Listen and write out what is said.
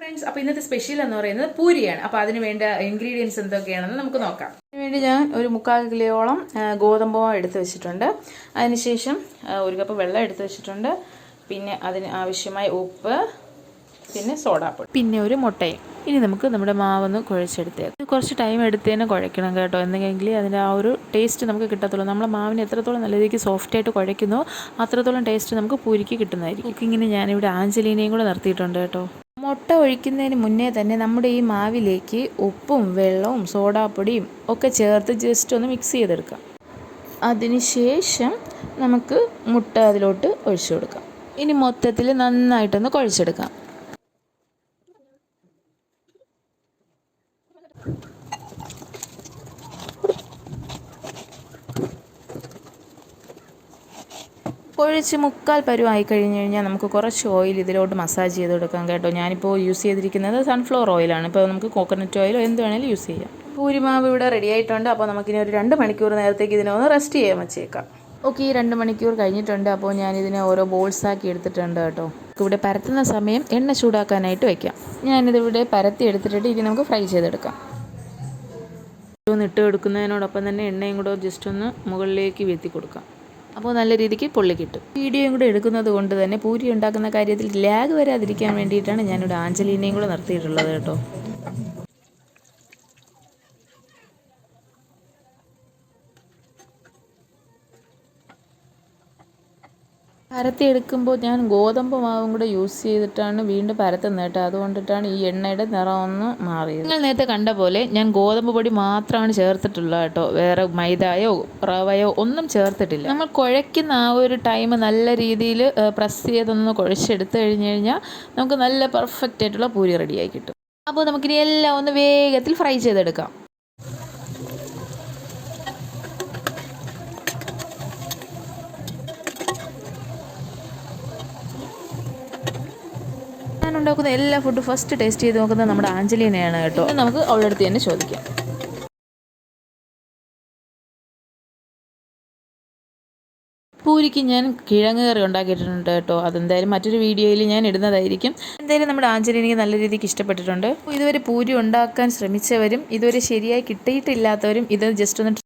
Friends, അപ്പോൾ ഇന്നത്തെ special എന്ന് പറയുന്നത് പൂരിയാണ്. അപ്പോൾ അതിന് വേണ്ട ഇൻഗ്രീഡിയൻസ് എന്തൊക്കെയാണെന്ന് നമുക്ക് നോക്കാം. അതിനുവേണ്ടി ഞാൻ ഒരു 3/4 കിലോയോളം ഗോതമ്പ് മാവ് എടുത്ത് വെച്ചിട്ടുണ്ട്. അതിനുശേഷം 1 കപ്പ് വെള്ളം എടുത്ത് വെച്ചിട്ടുണ്ട്. പിന്നെ അതിന് ആവശ്യമായ ഉപ്പ്, പിന്നെ സോഡാപ്പൊടി, പിന്നെ ഒരു മുട്ടയും. ഇനി നമുക്ക് നമ്മുടെ മാവൊന്ന് കുഴച്ചെടുത്തേക്കാം. കുറച്ച് ടൈം എടുത്ത് തന്നെ കുഴക്കണം കേട്ടോ, എന്തെങ്കിലും അതിൻ്റെ ആ ഒരു ടേസ്റ്റ് നമുക്ക് കിട്ടത്തുള്ളൂ. നമ്മളെ മാവിന് എത്രത്തോളം നല്ല രീതിക്ക് സോഫ്റ്റായിട്ട് കുഴയ്ക്കുന്നോ അത്രത്തോളം ടേസ്റ്റ് നമുക്ക് പൂരിക്ക് കിട്ടുന്നതായിരിക്കും. കുക്കിങ്ങിന് ഞാനിവിടെ ആഞ്ചലീനയും കൂടെ നിർത്തിയിട്ടുണ്ട് കേട്ടോ. മുട്ട ഒഴിക്കുന്നതിന് മുന്നേ തന്നെ നമ്മുടെ ഈ മാവിലേക്ക് ഉപ്പും വെള്ളവും സോഡാപ്പൊടിയും ഒക്കെ ചേർത്ത് ജസ്റ്റ് ഒന്ന് മിക്സ് ചെയ്തെടുക്കാം. അതിനുശേഷം നമുക്ക് മുട്ട അതിലോട്ട് ഒഴിച്ചു കൊടുക്കാം. ഇനി മൊത്തത്തിൽ നന്നായിട്ടൊന്ന് കുഴച്ചെടുക്കാം. കുഴച്ച് 3/4 പരുവായി കഴിഞ്ഞ് കഴിഞ്ഞാൽ നമുക്ക് കുറച്ച് ഓയിൽ ഇതിലോട്ട് മസാജ് ചെയ്ത് കൊടുക്കാം കേട്ടോ. ഞാനിപ്പോൾ യൂസ് ചെയ്തിരിക്കുന്നത് സൺഫ്ലവർ ഓയിലാണ്. ഇപ്പോൾ നമുക്ക് കോക്കനട്ട് ഓയിലോ എന്ത് വേണേലും യൂസ് ചെയ്യാം. പൂരിമാവ് ഇവിടെ റെഡി ആയിട്ടുണ്ട്. അപ്പോൾ നമുക്കിനി ഒരു 2 മണിക്കൂർ നേരത്തേക്ക് ഇതിനൊന്ന് റെസ്റ്റ് ചെയ്യാൻ വെച്ചേക്കാം. ഓക്കെ, ഈ 2 മണിക്കൂർ കഴിഞ്ഞിട്ടുണ്ട്. അപ്പോൾ ഞാനിതിനെ ഓരോ ബോൾസാക്കി എടുത്തിട്ടുണ്ട് കേട്ടോ. ഇവിടെ പരത്തുന്ന സമയം എണ്ണ ചൂടാക്കാനായിട്ട് വയ്ക്കാം. ഞാനിതിവിടെ പരത്തി എടുത്തിട്ട് ഇനി നമുക്ക് ഫ്രൈ ചെയ്തെടുക്കാം. ഒന്ന് ഇട്ട് കൊടുക്കുന്നതിനോടൊപ്പം തന്നെ എണ്ണയും കൂടെ ജസ്റ്റ് ഒന്ന് മുകളിലേക്ക് വീഴ്ത്തി കൊടുക്കാം. അപ്പോൾ നല്ല രീതിക്ക് പൊള്ളി കിട്ടും. വീഡിയോയും കൂടെ എടുക്കുന്നത് കൊണ്ട് തന്നെ പൂരി ഉണ്ടാക്കുന്ന കാര്യത്തിൽ ലാഗ് വരാതിരിക്കാൻ വേണ്ടിയിട്ടാണ് ഞാനിവിടെ ആഞ്ചലീനയും കൂടെ നിർത്തിയിട്ടുള്ളത് കേട്ടോ. പരത്തിയെടുക്കുമ്പോൾ ഞാൻ ഗോതമ്പ് മാവും കൂടെ യൂസ് ചെയ്തിട്ടാണ് വീണ്ടും പരത്തുന്നത് കേട്ടോ. അതുകൊണ്ടിട്ടാണ് ഈ എണ്ണയുടെ നിറം ഒന്ന് മാറിയത്. നിങ്ങൾ നേരത്തെ കണ്ട പോലെ ഞാൻ ഗോതമ്പ് പൊടി മാത്രമാണ് ചേർത്തിട്ടുള്ളത് കേട്ടോ. വേറെ മൈദയോ റവയോ ഒന്നും ചേർത്തിട്ടില്ല. നമ്മൾ കുഴയ്ക്കുന്ന ആ ഒരു ടൈം നല്ല രീതിയിൽ പ്രസ് ചെയ്തൊന്ന് കുഴച്ചെടുത്ത് കഴിഞ്ഞ് കഴിഞ്ഞാൽ നമുക്ക് നല്ല പെർഫെക്റ്റ് ആയിട്ടുള്ള പൂരി റെഡിയായി കിട്ടും. അപ്പോൾ നമുക്കിനി എല്ലാം ഒന്ന് വേഗത്തിൽ ഫ്രൈ ചെയ്തെടുക്കാം. ഞാൻ ഉണ്ടാക്കുന്ന എല്ലാ ഫുഡും ഫസ്റ്റ് ടേസ്റ്റ് ചെയ്ത് നോക്കുന്നത് നമ്മുടെ ആഞ്ചലീനയാണ് കേട്ടോ. നമുക്ക് അവളുടെ അടുത്ത് തന്നെ ചോദിക്കാം. പൂരിക്ക് ഞാൻ കിഴങ്ങ് കറി ഉണ്ടാക്കിയിട്ടുണ്ട് കേട്ടോ. അതെന്തായാലും മറ്റൊരു വീഡിയോയിൽ ഞാൻ ഇടുന്നതായിരിക്കും. എന്തായാലും നമ്മുടെ ആഞ്ചലീനയ്ക്ക് നല്ല രീതിക്ക് ഇഷ്ടപ്പെട്ടിട്ടുണ്ട്. ഇതുവരെ പൂരി ഉണ്ടാക്കാൻ ശ്രമിച്ചവരും ഇതുവരെ ശരിയായി കിട്ടിയിട്ടില്ലാത്തവരും ഇത് ജസ്റ്റ് ഒന്ന്